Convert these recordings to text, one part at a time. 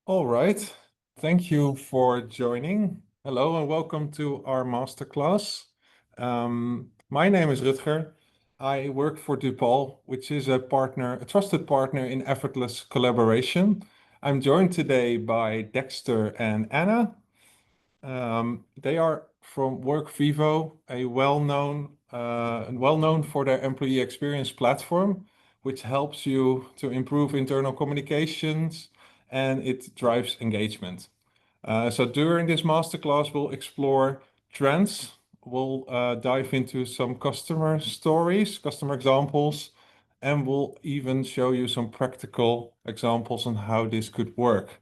All right. Thank you for joining. Hello and welcome to our masterclass. My name is Rutger. I work for Duppal, which is a trusted partner in effortless collaboration. I'm joined today by Dexter and Anna. They are from Workvivo, a well-known for their employee experience platform, which helps you to improve internal communications and it drives engagement. So during this masterclass, we'll explore trends. We'll dive into some customer stories, customer examples, and we'll even show you some practical examples on how this could work.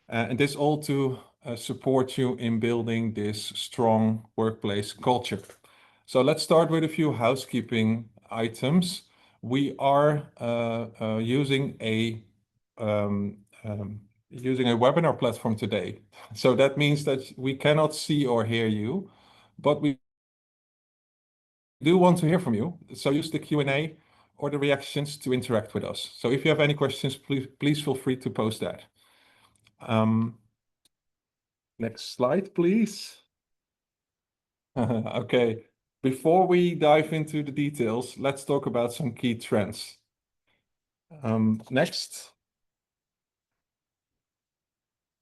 And this all to support you in building this strong workplace culture. So let's start with a few housekeeping items. We are using a webinar platform today. So that means that we cannot see or hear you, but we do want to hear from you. So use the Q&A or the reactions to interact with us. So if you have any questions, please feel free to post that. Next slide, please. Okay, before we dive into the details, let's talk about some key trends. Next.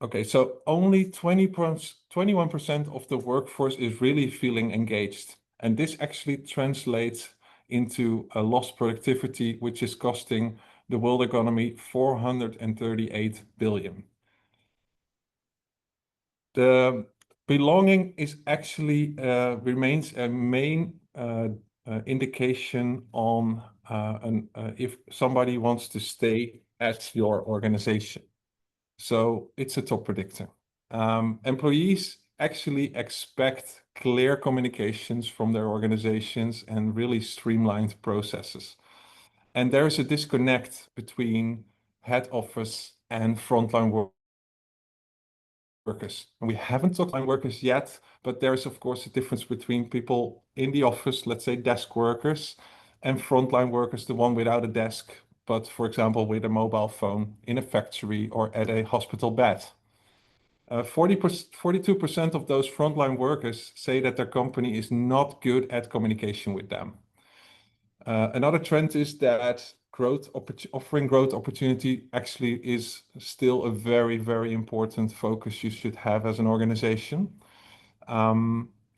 Okay, so only 21% of the workforce is really feeling engaged. And this actually translates into a lost productivity, which is costing the world economy 438 billion. The belonging is actually remains a main indication on if somebody wants to stay at your organization. So it's a top predictor. Employees actually expect clear communications from their organizations and really streamlined processes. And there is a disconnect between head office and frontline workers. And we haven't talked about workers yet, but there is of course a difference between people in the office, let's say desk workers, and frontline workers, the one without a desk, but for example, with a mobile phone in a factory or at a hospital bed. 42% of those frontline workers say that their company is not good at communication with them. Another trend is that offering growth opportunity actually is still a very, very important focus you should have as an organization.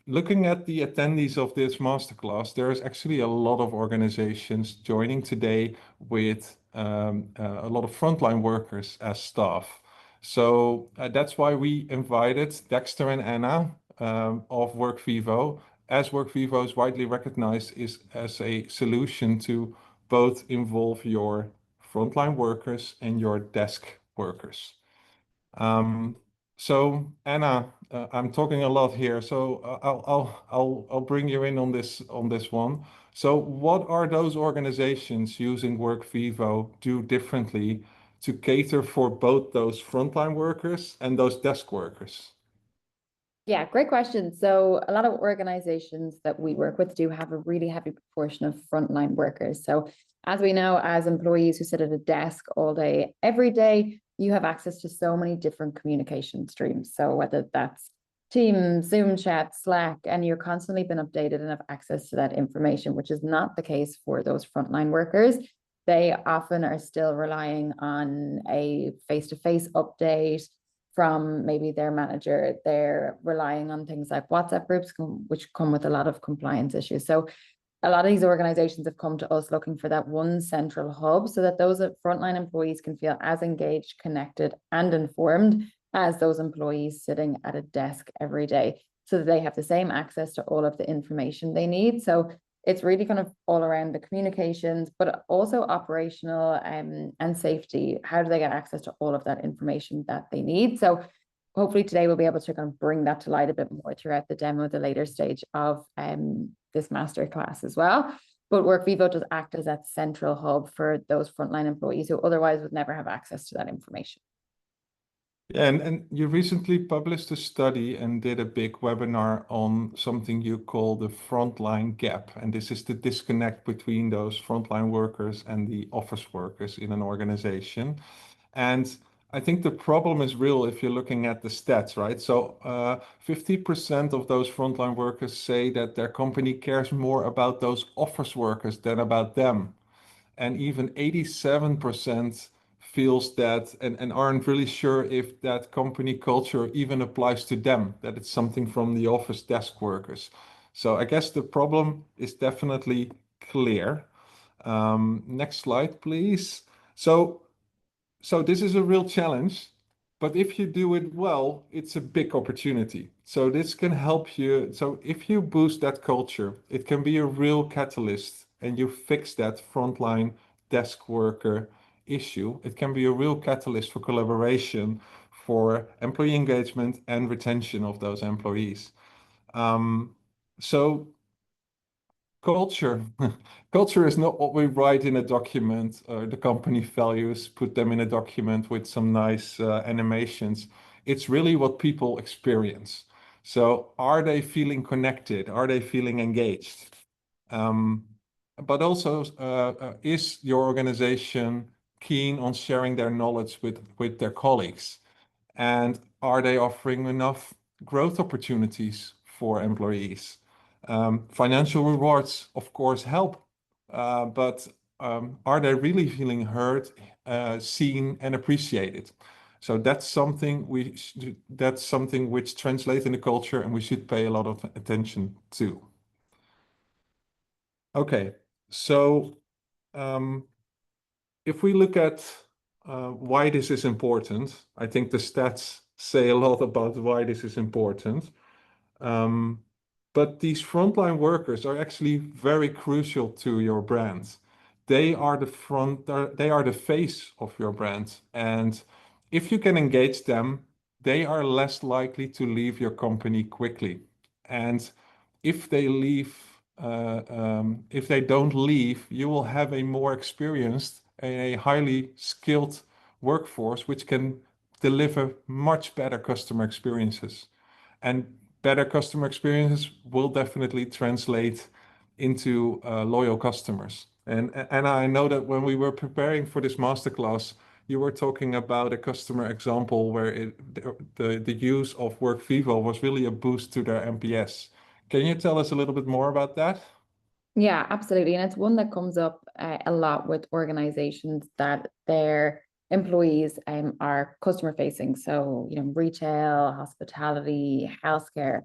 Looking at the attendees of this masterclass, there is actually a lot of organizations joining today with a lot of frontline workers as staff. So that's why we invited Dexter and Anna of Workvivo, as Workvivo is widely recognized as a solution to both involve your frontline workers and your desk workers. So Anna, I'm talking a lot here, so I'll bring you in on this one. So what are those organizations using Workvivo do differently to cater for both those frontline workers and those desk workers? Yeah, great question. So a lot of organizations that we work with do have a really heavy proportion of frontline workers. So as we know, as employees who sit at a desk all day, every day, you have access to so many different communication streams. So whether that's Teams, Zoom chat, Slack, and you're constantly been updated and have access to that information, which is not the case for those frontline workers. They often are still relying on a face-to-face update from maybe their manager. They're relying on things like WhatsApp groups, which come with a lot of compliance issues. So a lot of these organizations have come to us looking for that one central hub so that those frontline employees can feel as engaged, connected, and informed as those employees sitting at a desk every day, so that they have the same access to all of the information they need. So it's really kind of all around the communications, but also operational and safety. How do they get access to all of that information that they need? So hopefully today we'll be able to kind of bring that to light a bit more throughout the demo, the later stage of this masterclass as well. But Workvivo does act as that central hub for those frontline employees who otherwise would never have access to that information. Yeah, and you recently published a study and did a big webinar on something you call the frontline gap. And this is the disconnect between those frontline workers and the office workers in an organization. And I think the problem is real if you're looking at the stats, right? So 50% of those frontline workers say that their company cares more about those office workers than about them. And even 87% feels that and aren't really sure if that company culture even applies to them, that it's something from the office desk workers. So I guess the problem is definitely clear. Next slide, please. So this is a real challenge, but if you do it well, it's a big opportunity. So this can help you. So if you boost that culture, it can be a real catalyst and you fix that frontline desk worker issue. It can be a real catalyst for collaboration, for employee engagement and retention of those employees. So culture. Culture is not what we write in a document or the company values, put them in a document with some nice animations. It's really what people experience. So are they feeling connected? Are they feeling engaged? But also, is your organization keen on sharing their knowledge with their colleagues? And are they offering enough growth opportunities for employees? Financial rewards, of course, help, but are they really feeling heard, seen, and appreciated? So that's something that's something which translates in the culture, and we should pay a lot of attention to. Okay, so if we look at why this is important, I think the stats say a lot about why this is important. But these frontline workers are actually very crucial to your brand. They are they are the face of your brand. And if you can engage them, they are less likely to leave your company quickly. And if they leave, if they don't leave, you will have a more experienced, a highly skilled workforce, which can deliver much better customer experiences. And better customer experiences will definitely translate into loyal customers. And I know that when we were preparing for this masterclass, you were talking about a customer example where the use of Workvivo was really a boost to their NPS. Can you tell us a little bit more about that? Yeah, absolutely. And it's one that comes up a lot with organizations that their employees are customer facing. So, retail, hospitality, healthcare.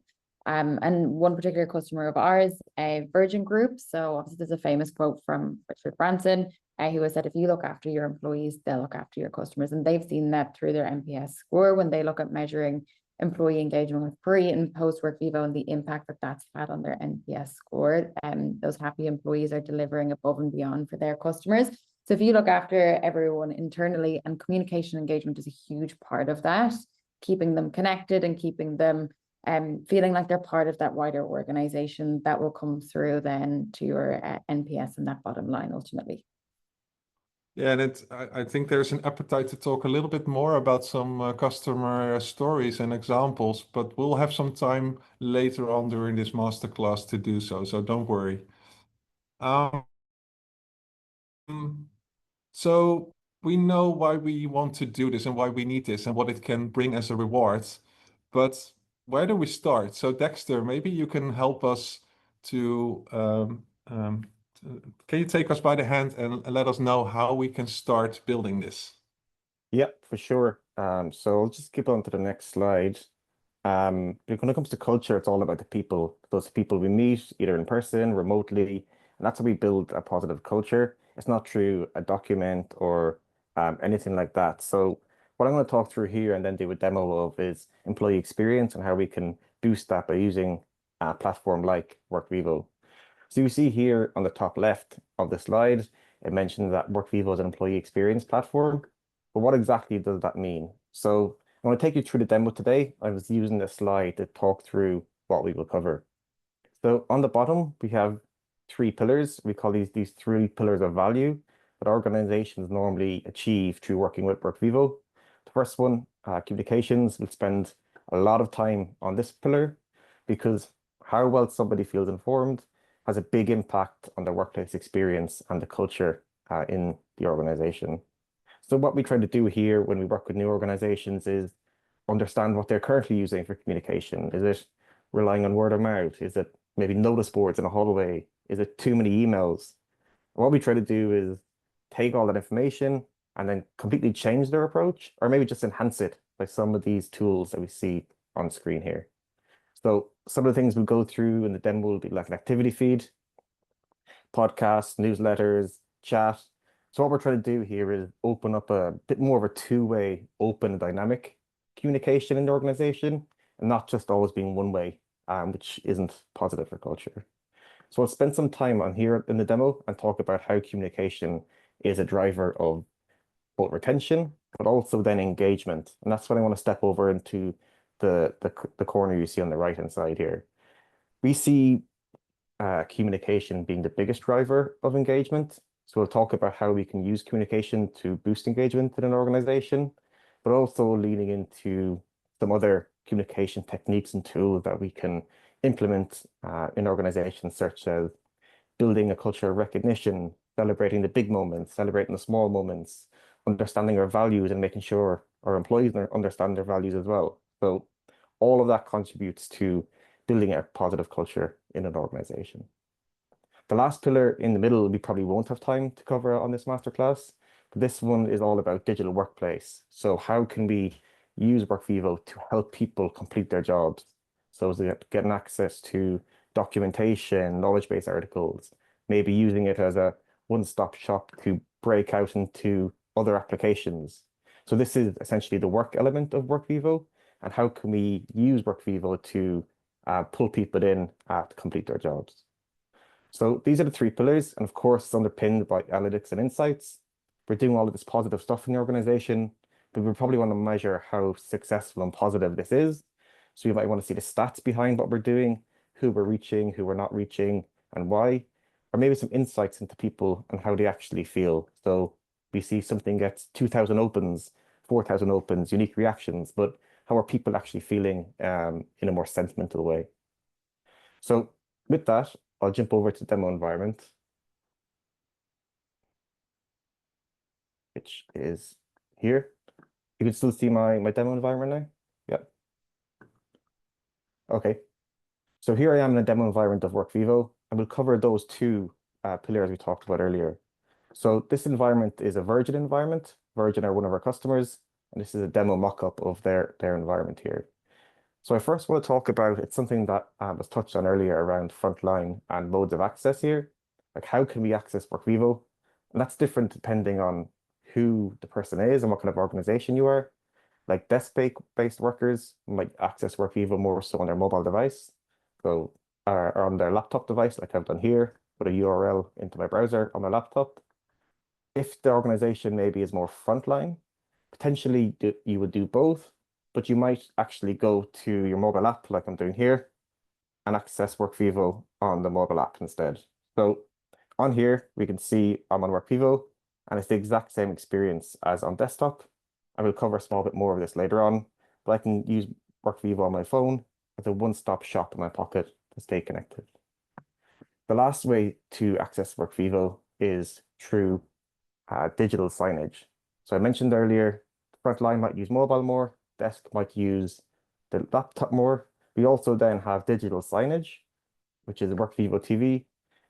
And one particular customer of ours, a Virgin Group. So obviously there's a famous quote from Richard Branson, who has said, if you look after your employees, they'll look after your customers. And they've seen that through their NPS score when they look at measuring employee engagement with pre and post Workvivo and the impact that that's had on their NPS score. And those happy employees are delivering above and beyond for their customers. So if you look after everyone internally, and communication engagement is a huge part of that, keeping them connected and keeping them feeling like they're part of that wider organization, that will come through then to your NPS and that bottom line ultimately. Yeah, and I think there's an appetite to talk a little bit more about some customer stories and examples, but we'll have some time later on during this masterclass to do so, so don't worry. Um, so we know why we want to do this and why we need this and what it can bring as a reward, but where do we start? So Dexter, maybe you can help us to can you take us by the hand and let us know how we can start building this? Yeah, for sure. So I'll just skip on to the next slide. When it comes to culture, it's all about the people, those people we meet either in person, remotely, and that's how we build a positive culture. It's not through a document or anything like that. So what I'm going to talk through here and then do a demo of is employee experience and how we can boost that by using a platform like Workvivo. So you see here on the top left of the slide, it mentions that Workvivo is an employee experience platform. But what exactly does that mean? So I'm going to take you through the demo today. I was using this slide to talk through what we will cover. So on the bottom, we have three pillars. We call these three pillars of value that organizations normally achieve through working with Workvivo. The first one, communications, we'll spend a lot of time on this pillar because how well somebody feels informed has a big impact on the workplace experience and the culture in the organization. So what we try to do here when we work with new organizations is understand what they're currently using for communication. Is it relying on word of mouth? Is it maybe notice boards in a hallway? Is it too many emails? What we try to do is take all that information and then completely change their approach, or maybe just enhance it by some of these tools that we see on screen here. So some of the things we'll go through in the demo will be like an activity feed, podcasts, newsletters, chat. So what we're trying to do here is open up a bit more of a two-way, open, dynamic communication in the organization, and not just always being one way, which isn't positive for culture. So I'll spend some time on here in the demo and talk about how communication is a driver of both retention, but also then engagement. And that's when I want to step over into the corner you see on the right-hand side here. We see communication being the biggest driver of engagement. So we'll talk about how we can use communication to boost engagement in an organization, but also leaning into some other communication techniques and tools that we can implement in organizations, such as building a culture of recognition, celebrating the big moments, celebrating the small moments, understanding our values and making sure our employees understand their values as well. So all of that contributes to building a positive culture in an organization. The last pillar in the middle, we probably won't have time to cover on this masterclass, but this one is all about digital workplace. So how can we use Workvivo to help people complete their jobs? So as they getting access to documentation, knowledge-based articles, maybe using it as a one-stop shop to break out into other applications. So this is essentially the work element of Workvivo, and how can we use Workvivo to pull people in to complete their jobs. So these are the three pillars, and of course, it's underpinned by analytics and insights. We're doing all of this positive stuff in the organization, but we probably want to measure how successful and positive this is. So you might want to see the stats behind what we're doing, who we're reaching, who we're not reaching, and why, or maybe some insights into people and how they actually feel. So we see something gets 2,000 opens, 4,000 opens, unique reactions, but how are people actually feeling in a more sentimental way? So with that, I'll jump over to demo environment, which is here. You can still see my demo environment now? Yep. Okay. So here I am in a demo environment of Workvivo, and we'll cover those two pillars we talked about earlier. So this environment is a Virgin environment. Virgin are one of our customers, and this is a demo mock-up of their environment here. So I first want to talk about, it's something that was touched on earlier around frontline and modes of access here. Like how can we access Workvivo? And that's different depending on who the person is and what kind of organization you are. Like desk-based workers might access Workvivo more so on their mobile device. So or on their laptop device, like I've done here, put a URL into my browser on my laptop. If the organization maybe is more frontline, potentially you would do both, but you might actually go to your mobile app like I'm doing here and access Workvivo on the mobile app instead. So on here, we can see I'm on Workvivo, and it's the exact same experience as on desktop. I will cover a small bit more of this later on, but I can use Workvivo on my phone as a one-stop shop in my pocket to stay connected. The last way to access Workvivo is through digital signage. So I mentioned earlier, frontline might use mobile more, desk might use the laptop more. We also then have digital signage, which is Workvivo TV,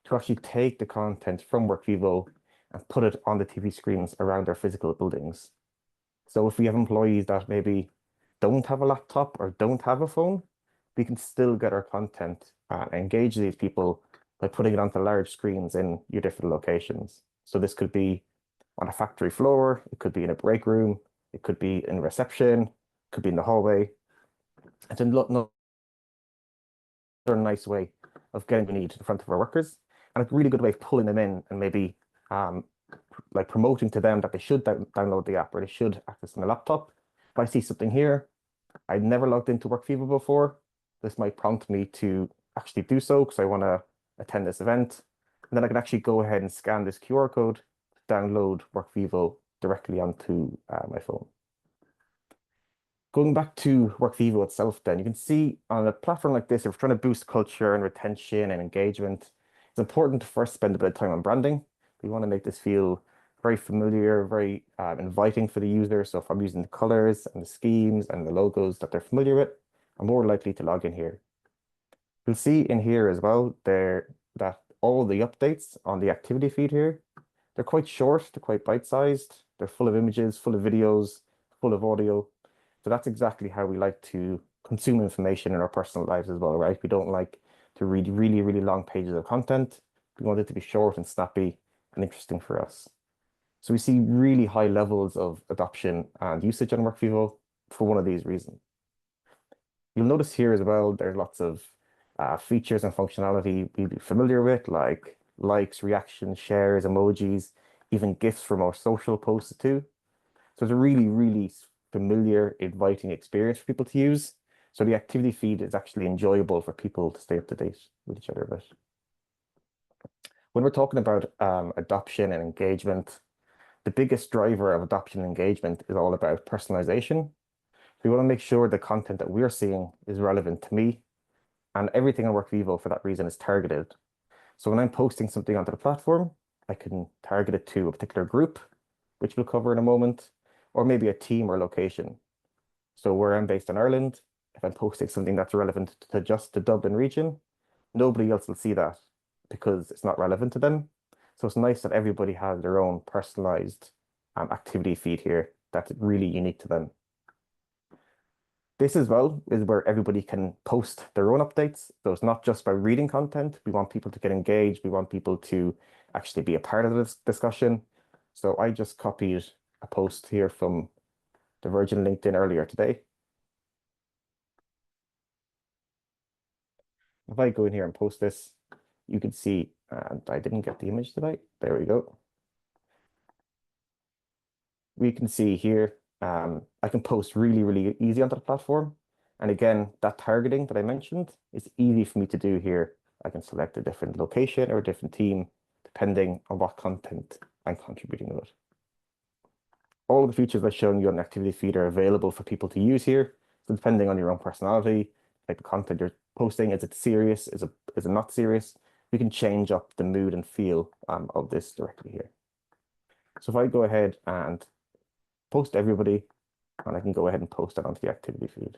to actually take the content from Workvivo and put it on the TV screens around their physical buildings. So if we have employees that maybe don't have a laptop or don't have a phone, we can still get our content and engage these people by putting it onto large screens in your different locations. So this could be on a factory floor, it could be in a break room, it could be in reception, it could be in the hallway. It's another nice way of getting the need in front of our workers, and a really good way of pulling them in and maybe like promoting to them that they should download the app or they should access on the laptop. If I see something here, I'd never logged into Workvivo before, this might prompt me to actually do so because I want to attend this event. And then I can actually go ahead and scan this QR code, download Workvivo directly onto my phone. Going back to Workvivo itself, then you can see on a platform like this, if we're trying to boost culture and retention and engagement, it's important to first spend a bit of time on branding. We want to make this feel very familiar, very inviting for the user. So if I'm using the colors and the schemes and the logos that they're familiar with, I'm more likely to log in here. You'll see in here as well there that all the updates on the activity feed here, they're quite short, they're quite bite-sized, they're full of images, full of videos, full of audio. So that's exactly how we like to consume information in our personal lives as well, right? We don't like to read really, really long pages of content. We want it to be short and snappy and interesting for us. So we see really high levels of adoption and usage on Workvivo for one of these reasons. You'll notice here as well, there's lots of features and functionality we'd be familiar with, like likes, reactions, shares, emojis, even GIFs from our social posts too. So it's a really, really familiar, inviting experience for people to use. So the activity feed is actually enjoyable for people to stay up to date with each other a bit. When we're talking about adoption and engagement, the biggest driver of adoption and engagement is all about personalization. We want to make sure the content that we're seeing is relevant to me, and everything on Workvivo for that reason is targeted. So when I'm posting something onto the platform, I can target it to a particular group, which we'll cover in a moment, or maybe a team or location. So where I'm based in Ireland, if I'm posting something that's relevant to just the Dublin region, nobody else will see that because it's not relevant to them. So it's nice that everybody has their own personalized activity feed here that's really unique to them. This as well is where everybody can post their own updates. So it's not just by reading content. We want people to get engaged. We want people to actually be a part of this discussion. So I just copied a post here from the Virgin LinkedIn earlier today. If I go in here and post this, you can see, and I didn't get the image today. There we go. We can see here, I can post really, really easy onto the platform. And again, that targeting that I mentioned is easy for me to do here. I can select a different location or a different team, depending on what content I'm contributing with. All of the features I've shown you on the activity feed are available for people to use here. So depending on your own personality, like the content you're posting, is it serious? Is it not serious? We can change up the mood and feel of this directly here. So if I go ahead and post everybody, and I can go ahead and post that onto the activity feed.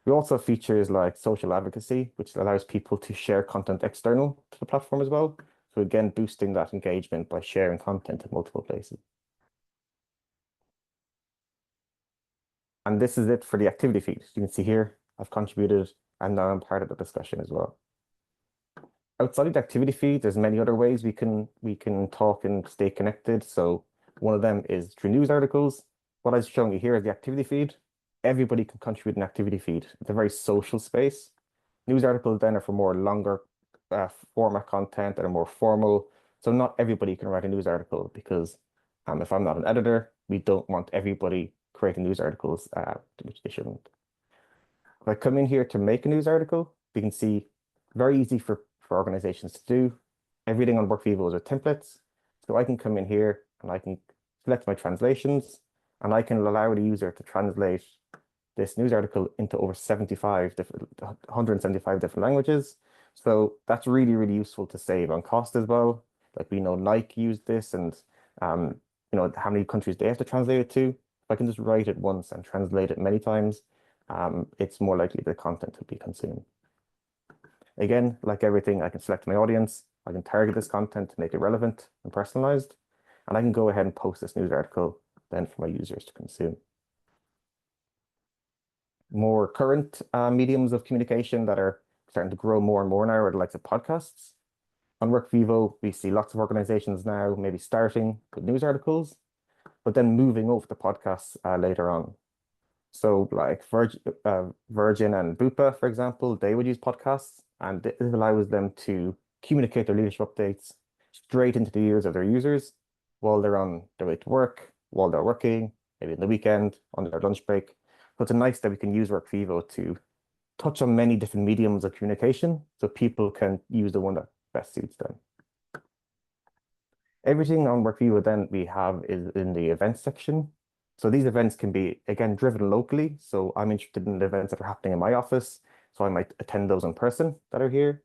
We also have features like social advocacy, which allows people to share content external to the platform as well. So again, boosting that engagement by sharing content in multiple places. And this is it for the activity feed. You can see here, I've contributed, and now I'm part of the discussion as well. Outside of the activity feed, there's many other ways we can talk and stay connected. So one of them is through news articles. What I'm showing you here is the activity feed. Everybody can contribute an activity feed. It's a very social space. News articles then are for more longer format content that are more formal. So not everybody can write a news article because if I'm not an editor, we don't want everybody creating news articles, which they shouldn't. If I come in here to make a news article, we can see very easy for organizations to do. Everything on Workvivo is templates. So I can come in here and I can select my translations, and I can allow the user to translate this news article into over 175 different languages. So that's really, really useful to save on cost as well. Like we know Nike used this, and you know how many countries they have to translate it to. If I can just write it once and translate it many times, it's more likely the content to be consumed. Again, like everything, I can select my audience. I can target this content to make it relevant and personalized, and I can go ahead and post this news article then for my users to consume. More current mediums of communication that are starting to grow more and more now are the likes of podcasts. On Workvivo, we see lots of organizations now maybe starting with news articles, but then moving over to podcasts later on. So like Virgin and Bupa, for example, they would use podcasts, and it allows them to communicate their leadership updates straight into the ears of their users while they're on their way to work, while they're working, maybe in the weekend, on their lunch break. So it's nice that we can use Workvivo to touch on many different mediums of communication so people can use the one that best suits them. Everything on Workvivo then we have is in the events section. So these events can be, again, driven locally. So I'm interested in the events that are happening in my office. So I might attend those in person that are here.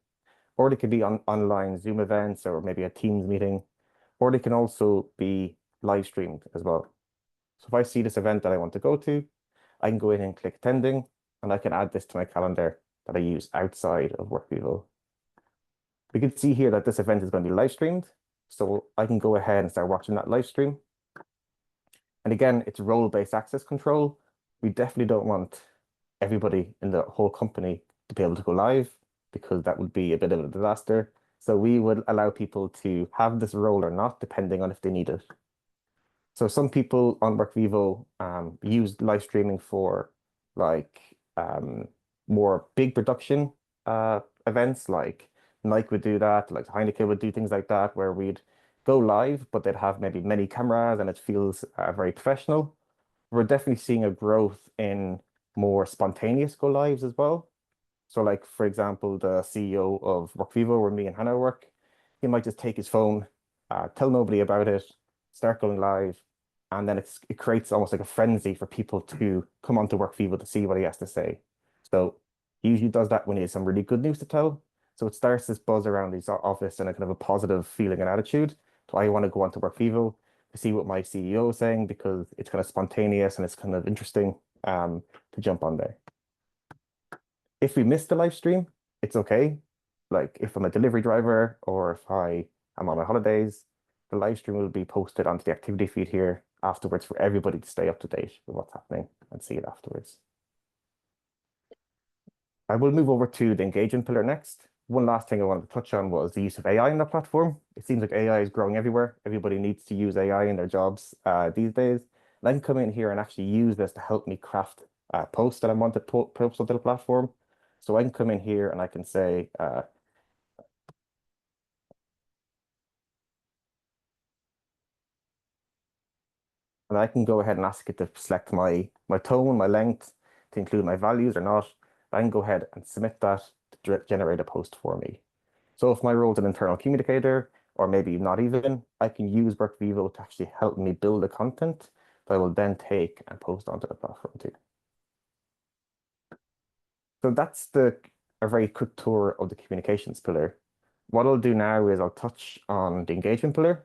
Or they could be online Zoom events or maybe a Teams meeting. Or they can also be live streamed as well. So if I see this event that I want to go to, I can go in and click attending, and I can add this to my calendar that I use outside of Workvivo. We can see here that this event is going to be live streamed. So I can go ahead and start watching that live stream. And again, it's role-based access control. We definitely don't want everybody in the whole company to be able to go live, because that would be a bit of a disaster. So we would allow people to have this role or not, depending on if they need it. So some people on Workvivo use live streaming for like more big production events, like Nike would do that, like 𝐲𝐭� would do things like that, where we'd go live, but they'd have maybe many cameras and it feels very professional. We're definitely seeing a growth in more spontaneous go lives as well. So like, for example, the CEO of Workvivo, where me and Hannah work, he might just take his phone, tell nobody about it, start going live, and then it creates almost like a frenzy for people to come onto Workvivo to see what he has to say. So he usually does that when he has some really good news to tell. So it starts this buzz around his office and a kind of a positive feeling and attitude. So I want to go onto Workvivo to see what my CEO is saying, because it's kind of spontaneous and it's kind of interesting to jump on there. If we miss the live stream, it's okay. Like if I'm a delivery driver or if I am on my holidays, the live stream will be posted onto the activity feed here afterwards for everybody to stay up to date with what's happening and see it afterwards. I will move over to the engagement pillar next. One last thing I wanted to touch on was the use of AI in the platform. It seems like AI is growing everywhere. Everybody needs to use AI in their jobs these days. And I can come in here and actually use this to help me craft posts that I want to post onto the platform. So I can come in here and I can say, and I can go ahead and ask it to select my tone, my length, to include my values or not. I can go ahead and submit that to generate a post for me. So if my role is an internal communicator, or maybe not even, I can use Workvivo to actually help me build the content that I will then take and post onto the platform too. So that's a very quick tour of the communications pillar. What I'll do now is I'll touch on the engagement pillar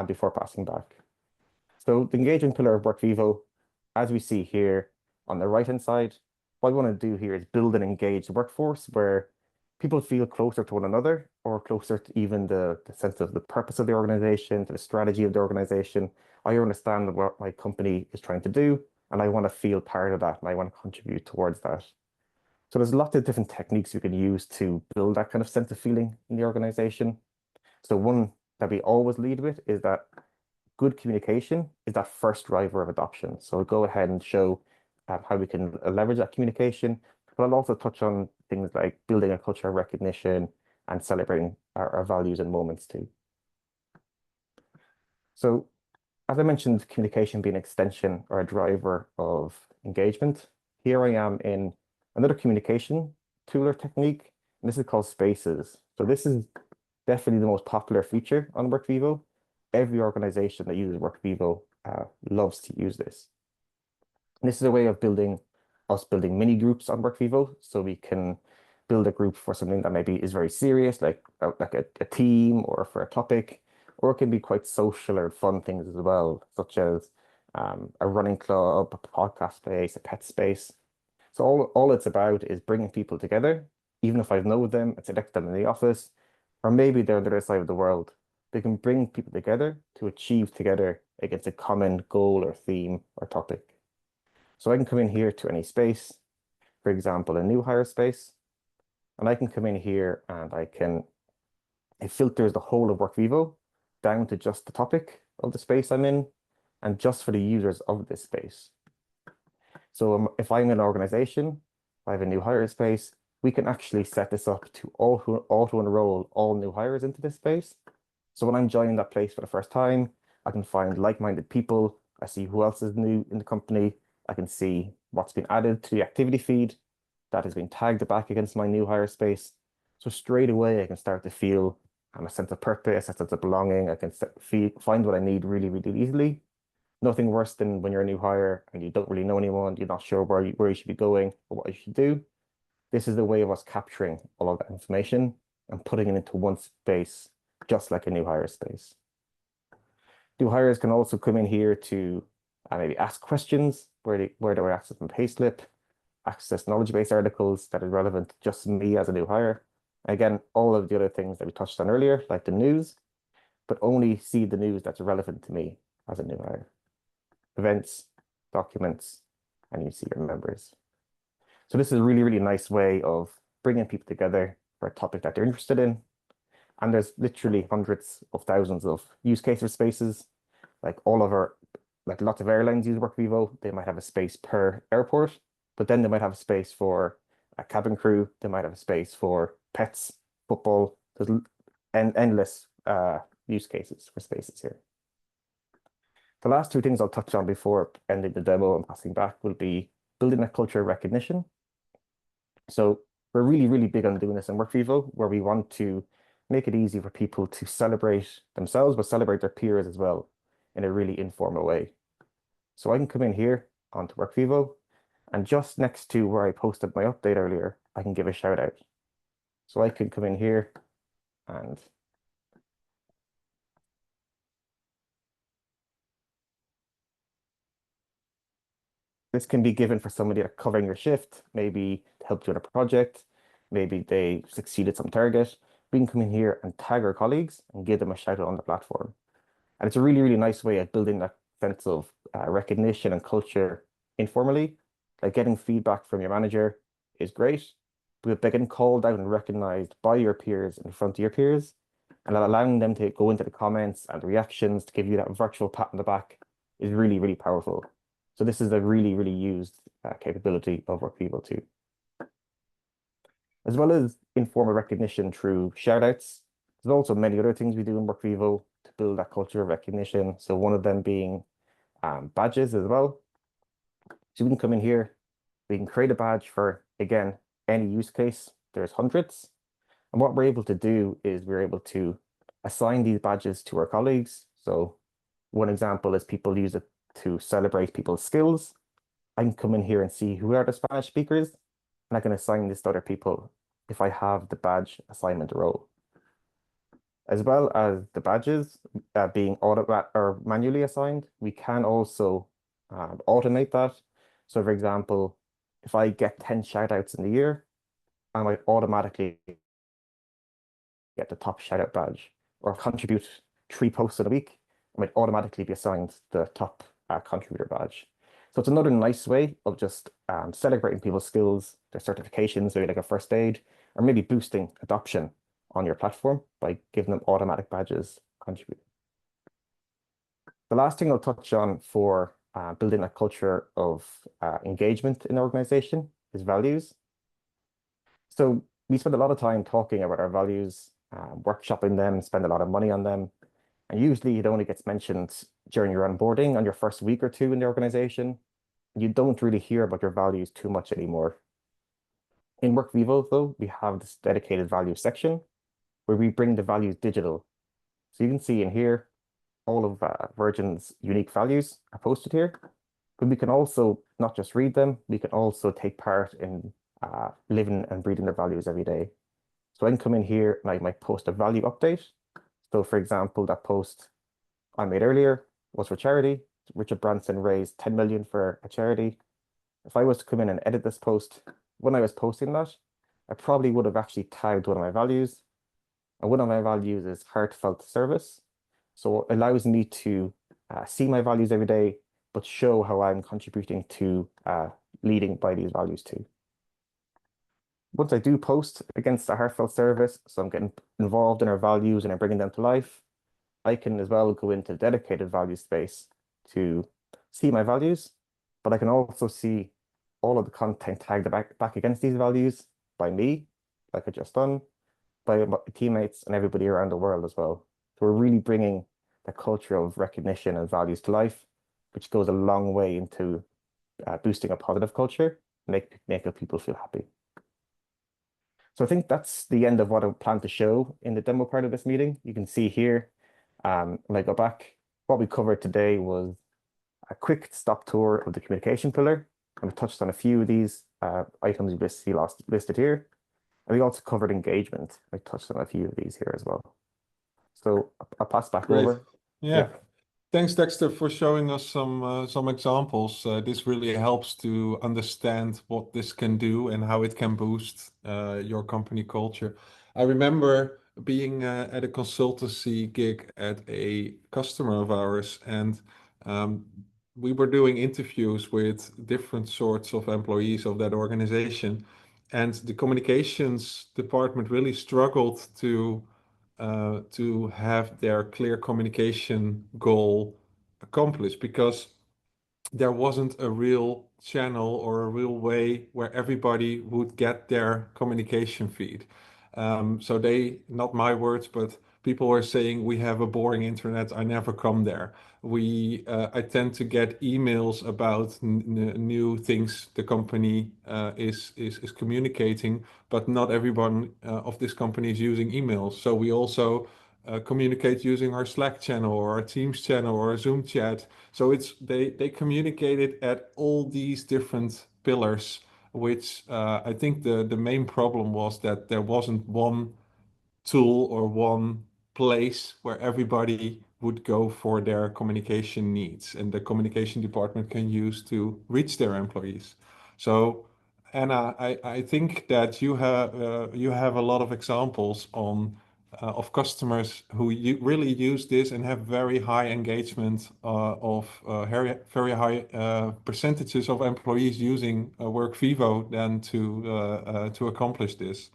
before passing back. So the engagement pillar of Workvivo, as we see here on the right-hand side, what I want to do here is build an engaged workforce where people feel closer to one another, or closer to even the sense of the purpose of the organization, to the strategy of the organization. I understand what my company is trying to do, and I want to feel part of that, and I want to contribute towards that. So there's lots of different techniques we can use to build that kind of sense of feeling in the organization. So one that we always lead with is that good communication is that first driver of adoption. So I'll go ahead and show how we can leverage that communication, but I'll also touch on things like building a culture of recognition and celebrating our values and moments too. So as I mentioned, communication being an extension or a driver of engagement, here I am in another communication tool or technique, and this is called Spaces. So this is definitely the most popular feature on Workvivo. Every organization that uses Workvivo loves to use this. And this is a way of building mini groups on Workvivo, so we can build a group for something that maybe is very serious, like a team, or for a topic, or it can be quite social or fun things as well, such as a running club, a podcast space, a pet space. So all it's about is bringing people together, even if I know them and select them in the office, or maybe they're on the other side of the world. They can bring people together to achieve together against a common goal or theme or topic. So I can come in here to any space, for example, a new hire space, and I can come in here and it filters the whole of Workvivo down to just the topic of the space I'm in and just for the users of this space. So if I'm in an organization, I have a new hire space, we can actually set this up to auto enroll all new hires into this space. So when I'm joining that place for the first time, I can find like-minded people. I see who else is new in the company. I can see what's been added to the activity feed that has been tagged back against my new hire space. So straight away, I can start to feel a sense of purpose, a sense of belonging. I can find what I need really, really easily. Nothing worse than when you're a new hire and you don't really know anyone, you're not sure where you should be going or what you should do. This is the way of us capturing all of that information and putting it into one space, just like a new hire space. New hires can also come in here to maybe ask questions where they access my payslip, access knowledge-based articles that are relevant to just me as a new hire. Again, all of the other things that we touched on earlier, like the news, but only see the news that's relevant to me as a new hire. Events, documents, and you see your members. So this is a really, really nice way of bringing people together for a topic that they're interested in. And there's literally hundreds of thousands of use cases spaces. Like lots of airlines use Workvivo. They might have a space per airport, but then they might have a space for a cabin crew. They might have a space for pets, football. There's endless use cases for spaces here. The last two things I'll touch on before ending the demo and passing back will be building a culture of recognition. So we're really, really big on doing this in Workvivo, where we want to make it easy for people to celebrate themselves, but celebrate their peers as well in a really informal way. So I can come in here onto Workvivo, and just next to where I posted my update earlier, I can give a shout out. So I can come in here and this can be given for somebody that's covering your shift, maybe to help you in a project, maybe they succeeded some target. We can come in here and tag our colleagues and give them a shout out on the platform. And it's a really, really nice way of building that sense of recognition and culture informally. Like getting feedback from your manager is great, but by getting called out and recognized by your peers in front of your peers and allowing them to go into the comments and the reactions to give you that virtual pat on the back is really, really powerful. So this is a really, really used capability of Workvivo too. As well as informal recognition through shoutouts, there's also many other things we do in Workvivo to build that culture of recognition. So one of them being badges as well. So we can come in here, we can create a badge for, again, any use case. There's hundreds. And what we're able to do is we're able to assign these badges to our colleagues. So one example is people use it to celebrate people's skills. I can come in here and see who are the Spanish speakers, and I can assign this to other people if I have the badge assignment role. As well as the badges being manually assigned, we can also automate that. So for example, if I get 10 shout outs in the year, I might automatically get the top shout out badge, or contribute 3 posts in a week, I might automatically be assigned the top contributor badge. So it's another nice way of just celebrating people's skills, their certifications, maybe like a first aid, or maybe boosting adoption on your platform by giving them automatic badges contributed. The last thing I'll touch on for building a culture of engagement in the organization is values. So we spend a lot of time talking about our values, workshopping them, spend a lot of money on them. And usually it only gets mentioned during your onboarding on your first week or two in the organization. You don't really hear about your values too much anymore. In Workvivo, though, we have this dedicated values section where we bring the values digital. So you can see in here, all of Virgin's unique values are posted here, but we can also not just read them, we can also take part in living and breathing their values every day. So I can come in here and I might post a value update. So for example, that post I made earlier was for charity. Richard Branson raised 10 million for a charity. If I was to come in and edit this post, when I was posting that, I probably would have actually tagged one of my values. And one of my values is heartfelt service. So it allows me to see my values every day, but show how I'm contributing to leading by these values too. Once I do post against the heartfelt service, so I'm getting involved in our values and I'm bringing them to life, I can as well go into dedicated value space to see my values, but I can also see all of the content tagged back against these values by me, like I just done, by my teammates and everybody around the world as well. So we're really bringing the culture of recognition and values to life, which goes a long way into boosting a positive culture, making people feel happy. So I think that's the end of what I plan to show in the demo part of this meeting. You can see here, when I go back, what we covered today was a quick stop tour of the communication pillar. And we touched on a few of these items you see listed here. And we also covered engagement. I touched on a few of these here as well. So I'll pass back over. Yeah. Thanks, Dexter, for showing us some examples. This really helps to understand what this can do and how it can boost your company culture. I remember being at a consultancy gig at a customer of ours, and um, we were doing interviews with different sorts of employees of that organization, and the communications department really struggled to have their clear communication goal accomplished because there wasn't a real channel or a real way where everybody would get their communication feed. So they, not my words, but people were saying, we have a boring internet, I never come there. I tend to get emails about new things the company is communicating, but not everyone of this company is using emails. So we also communicate using our Slack channel or our Teams channel or a Zoom chat. So they communicated at all these different pillars, which I think the main problem was that there wasn't one tool or one place where everybody would go for their communication needs and the communication department can use to reach their employees. So Anna, I think that you have a lot of examples of customers who really use this and have very high engagement of very high percentages of employees using Workvivo then to accomplish this.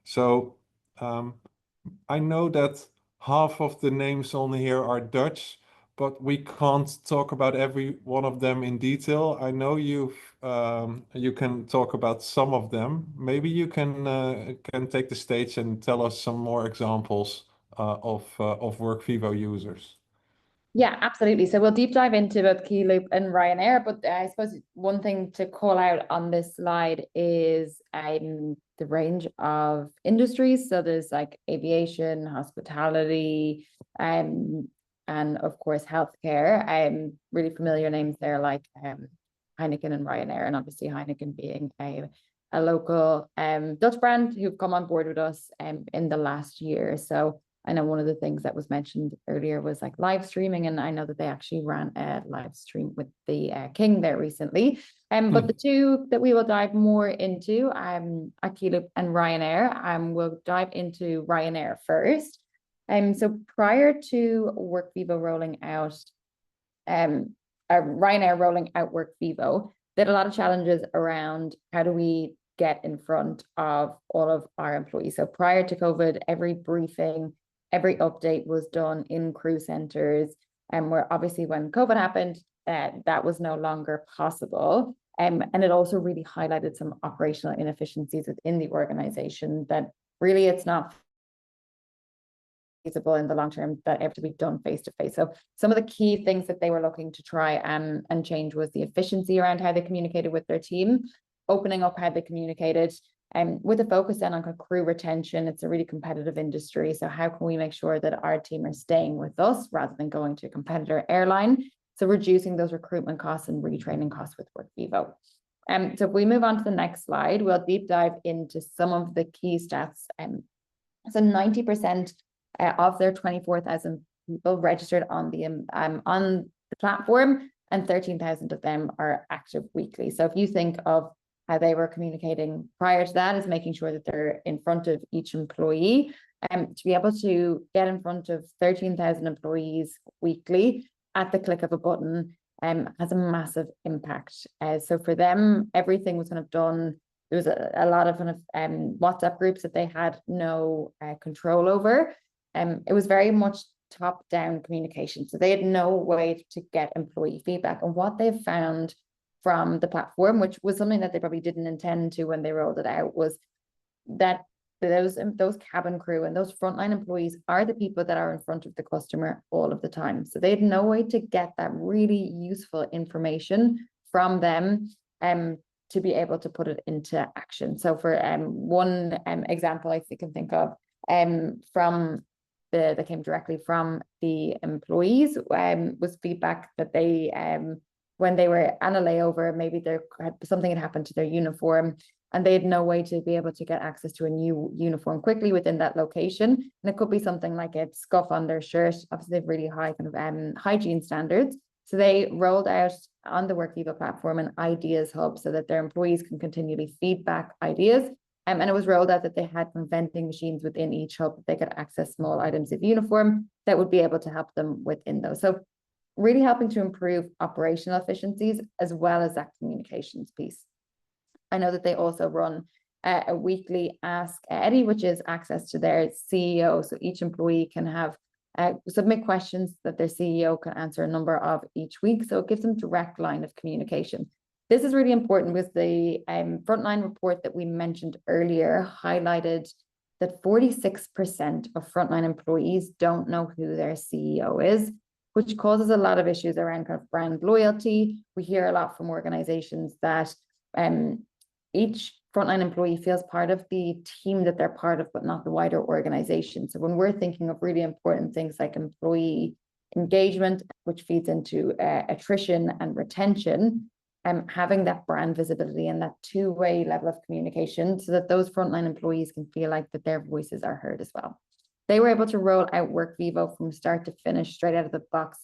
So I know that half of the names on here are Dutch, but we can't talk about every one of them in detail. I know you can talk about some of them. Maybe you can take the stage and tell us some more examples of Workvivo users. Yeah, absolutely. So we'll deep dive into both 𝐲𝐽 and Ryanair, but I suppose one thing to call out on this slide is the range of industries. So there's like aviation, hospitality, and of course healthcare. Really familiar names there like Heineken and Ryanair, and obviously Heineken being a local Dutch brand who've come on board with us in the last year. So I know one of the things that was mentioned earlier was like live streaming, and I know that they actually ran a live stream with the King there recently. But the two that we will dive more into, 𝐸𝐴 and Ryanair. We'll dive into Ryanair first. So prior to Workvivo rolling out, Ryanair rolling out Workvivo, they had a lot of challenges around how do we get in front of all of our employees. So prior to COVID, every briefing, every update was done in crew centers, and where obviously when COVID happened, that was no longer possible. And it also really highlighted some operational inefficiencies within the organization that really it's not feasible in the long term that have to be done face to face. So some of the key things that they were looking to try and change was the efficiency around how they communicated with their team, opening up how they communicated, with a focus then on crew retention. It's a really competitive industry. So how can we make sure that our team are staying with us rather than going to a competitor airline? So reducing those recruitment costs and retraining costs with Workvivo. So if we move on to the next slide, we'll deep dive into some of the key stats. So 90% of their 24,000 people registered on the platform, and 13,000 of them are active weekly. So if you think of how they were communicating prior to that, is making sure that they're in front of each employee. To be able to get in front of 13,000 employees weekly at the click of a button has a massive impact. So for them, everything was kind of done. There was a lot of kind of WhatsApp groups that they had no control over. It was very much top-down communication. So they had no way to get employee feedback. And what they've found from the platform, which was something that they probably didn't intend to when they rolled it out, was that those cabin crew and those frontline employees are the people that are in front of the customer all of the time. So they had no way to get that really useful information from them to be able to put it into action. So for one example I can think of from that came directly from the employees was feedback that they when they were on a layover, maybe something had happened to their uniform, and they had no way to be able to get access to a new uniform quickly within that location. And it could be something like a scuff on their shirt. Obviously, they have really high kind of hygiene standards. So they rolled out on the Workvivo platform an ideas hub so that their employees can continually feedback ideas. And it was rolled out that they had vending machines within each hub that they could access small items of uniform that would be able to help them within those. So really helping to improve operational efficiencies as well as that communications piece. I know that they also run a weekly Ask Eddie, which is access to their CEO. So each employee can have submit questions that their CEO can answer a number of each week. So it gives them direct line of communication. This is really important because the frontline report that we mentioned earlier highlighted that 46% of frontline employees don't know who their CEO is, which causes a lot of issues around kind of brand loyalty. We hear a lot from organizations that each frontline employee feels part of the team that they're part of, but not the wider organization. So when we're thinking of really important things like employee engagement, which feeds into attrition and retention, having that brand visibility and that two-way level of communication so that those frontline employees can feel like that their voices are heard as well. They were able to roll out Workvivo from start to finish straight out of the box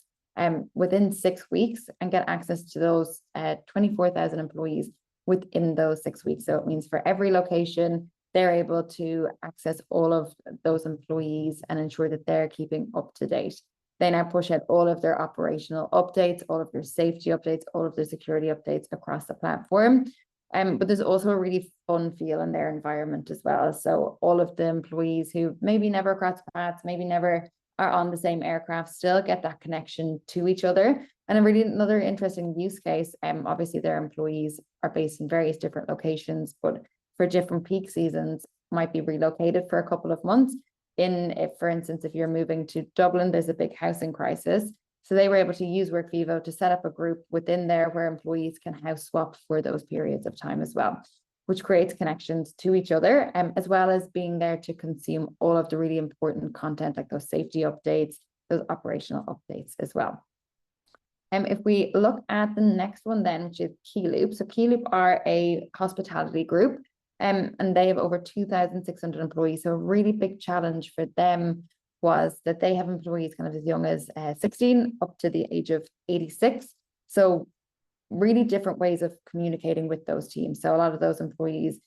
within 6 weeks and get access to those 24,000 employees within those 6 weeks. So it means for every location, they're able to access all of those employees and ensure that they're keeping up to date. They now push out all of their operational updates, all of their safety updates, all of their security updates across the platform. But there's also a really fun feel in their environment as well. So all of the employees who maybe never cross paths, maybe never are on the same aircraft, still get that connection to each other. And a really another interesting use case, obviously their employees are based in various different locations, but for different peak seasons might be relocated for a couple of months. For instance, if you're moving to Dublin, there's a big housing crisis. So they were able to use Workvivo to set up a group within there where employees can house swap for those periods of time as well, which creates connections to each other, as well as being there to consume all of the really important content like those safety updates, those operational updates as well. If we look at the next one then, which is 𝐲𝐶. So 𝐲𝐶 are a hospitality group, and they have over 2,600 employees. So a really big challenge for them was that they have employees kind of as young as 16 up to the age of 86. So really different ways of communicating with those teams. So a lot of those employees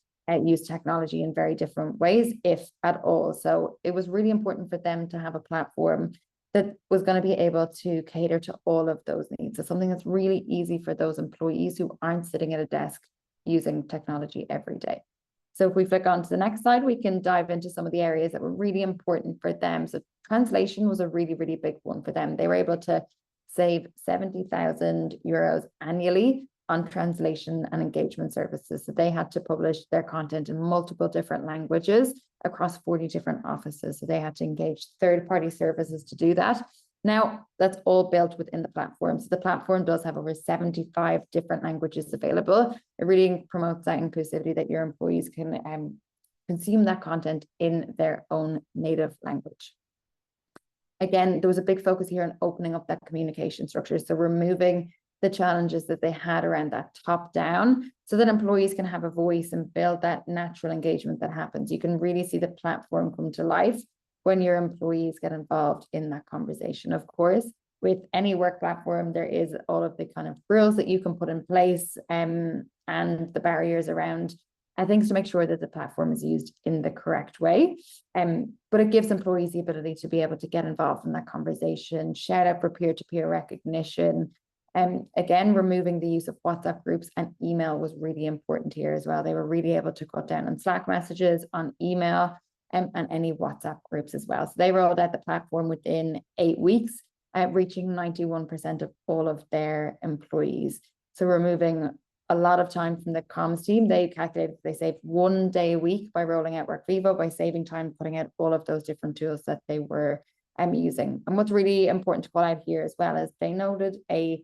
use technology in very different ways, if at all. So it was really important for them to have a platform that was going to be able to cater to all of those needs. So something that's really easy for those employees who aren't sitting at a desk using technology every day. So if we flick on to the next slide, we can dive into some of the areas that were really important for them. So translation was a really, really big one for them. They were able to save 70,000 euros annually on translation and engagement services. So they had to publish their content in multiple different languages across 40 different offices. So they had to engage third-party services to do that. Now, that's all built within the platform. So the platform does have over 75 different languages available. It really promotes that inclusivity that your employees can consume that content in their own native language. Again, there was a big focus here on opening up that communication structure. So removing the challenges that they had around that top down so that employees can have a voice and build that natural engagement that happens. You can really see the platform come to life when your employees get involved in that conversation. Of course, with any work platform, there is all of the kind of rules that you can put in place and the barriers around things to make sure that the platform is used in the correct way. But it gives employees the ability to be able to get involved in that conversation, shout out for peer-to-peer recognition. Again, removing the use of WhatsApp groups and email was really important here as well. They were really able to cut down on Slack messages, on email, and any WhatsApp groups as well. So they rolled out the platform within 8 weeks, reaching 91% of all of their employees. So removing a lot of time from the comms team. They calculated they saved 1 day a week by rolling out Workvivo, by saving time putting out all of those different tools that they were using. And what's really important to call out here as well is they noted a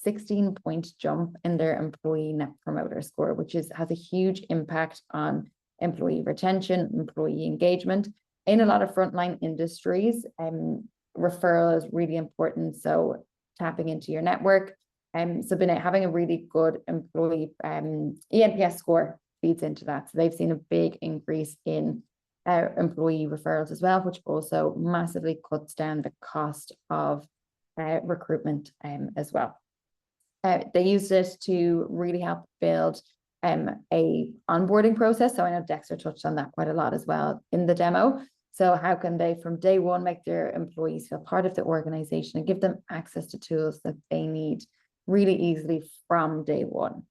16-point jump in their employee net promoter score, which has a huge impact on employee retention, employee engagement. In a lot of frontline industries, referral is really important. So tapping into your network. So having a really good employee ENPS score feeds into that. So they've seen a big increase in employee referrals as well, which also massively cuts down the cost of recruitment as well. They used it to really help build a onboarding process. So I know Dexter touched on that quite a lot as well in the demo. So how can they from day one make their employees feel part of the organization and give them access to tools that they need really easily from day one?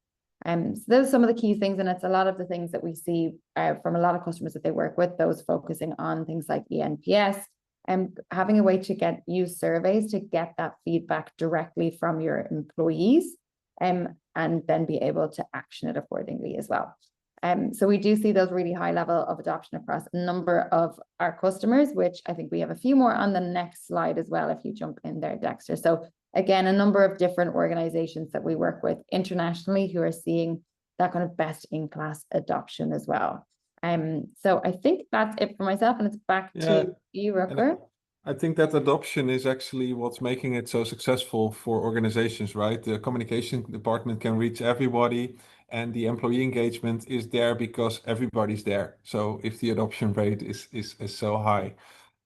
So those are some of the key things, and it's a lot of the things that we see from a lot of customers that they work with, those focusing on things like eNPS, and having a way to use surveys to get that feedback directly from your employees, and then be able to action it accordingly as well. So we do see those really high level of adoption across a number of our customers, which I think we have a few more on the next slide as well, if you jump in there, Dexter. So again, a number of different organizations that we work with internationally who are seeing that kind of best in class adoption as well. So I think that's it for myself, and it's back to you, Rutger. I think that adoption is actually what's making it so successful for organizations, right? The communication department can reach everybody, and the employee engagement is there because everybody's there. So if the adoption rate is so high.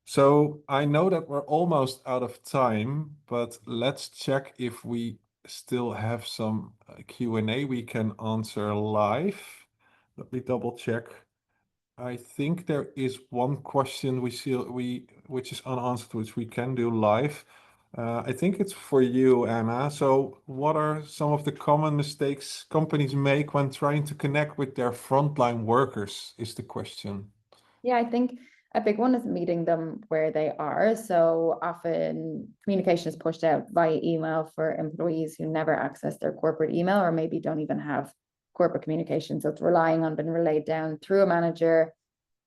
So I know that we're almost out of time, but let's check if we still have some Q&A we can answer live. Let me double check. I think there is one question which is unanswered, which we can do live. I think it's for you, Anna. So what are some of the common mistakes companies make when trying to connect with their frontline workers, is the question. Yeah, I think a big one is meeting them where they are. So often communication is pushed out via email for employees who never access their corporate email, or maybe don't even have corporate communication. So it's relying on being relayed down through a manager.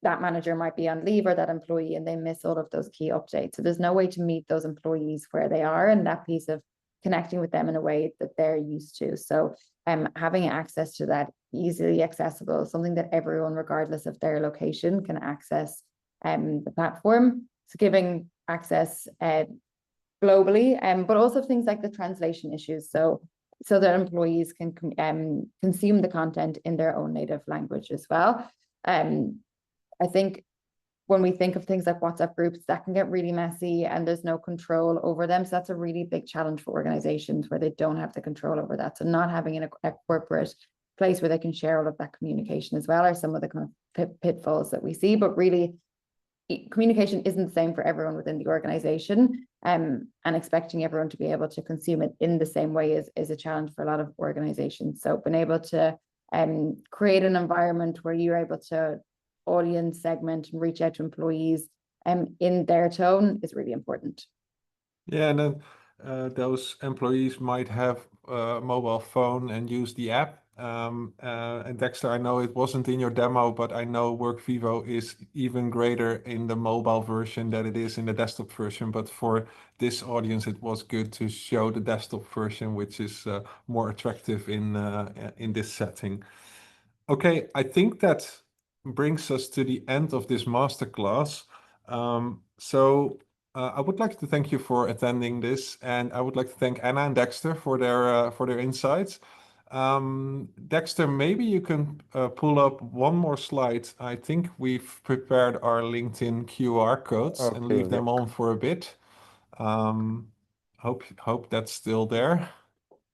That manager might be on leave, or that employee, and they miss all of those key updates. So there's no way to meet those employees where they are, and that piece of connecting with them in a way that they're used to. So having access to that easily accessible, something that everyone, regardless of their location, can access the platform. So giving access globally, but also things like the translation issues. So that employees can consume the content in their own native language as well. I think when we think of things like WhatsApp groups, that can get really messy and there's no control over them. So that's a really big challenge for organizations where they don't have the control over that. So not having a corporate place where they can share all of that communication as well are some of the kind of pitfalls that we see. But really, communication isn't the same for everyone within the organization, and expecting everyone to be able to consume it in the same way is a challenge for a lot of organizations. So being able to create an environment where you're able to audience segment and reach out to employees in their tone is really important. Yeah, and then those employees might have a mobile phone and use the app. And Dexter, I know it wasn't in your demo, but I know Workvivo is even greater in the mobile version than it is in the desktop version. But for this audience, it was good to show the desktop version, which is more attractive in this setting. Okay, I think that brings us to the end of this masterclass. I would like to thank you for attending this, and I would like to thank Anna and Dexter for their insights. Dexter, maybe you can pull up one more slide. I think we've prepared our LinkedIn QR codes and leave them on for a bit. Hope that's still there.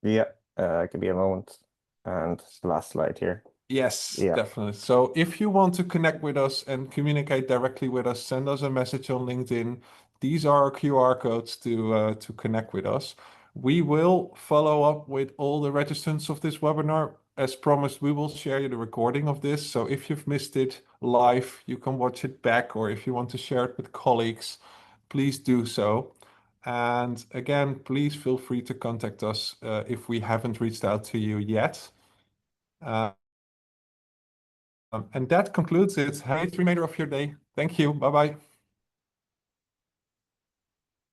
Yeah, give me a moment. And it's the last slide here. Yes, definitely. So if you want to connect with us and communicate directly with us, send us a message on LinkedIn. These are our QR codes to connect with us. We will follow up with all the registrants of this webinar. As promised, we will share you the recording of this. So if you've missed it live, you can watch it back, or if you want to share it with colleagues, please do so. And again, please feel free to contact us if we haven't reached out to you yet. And that concludes it. Have a great remainder of your day. Thank you. Bye-bye.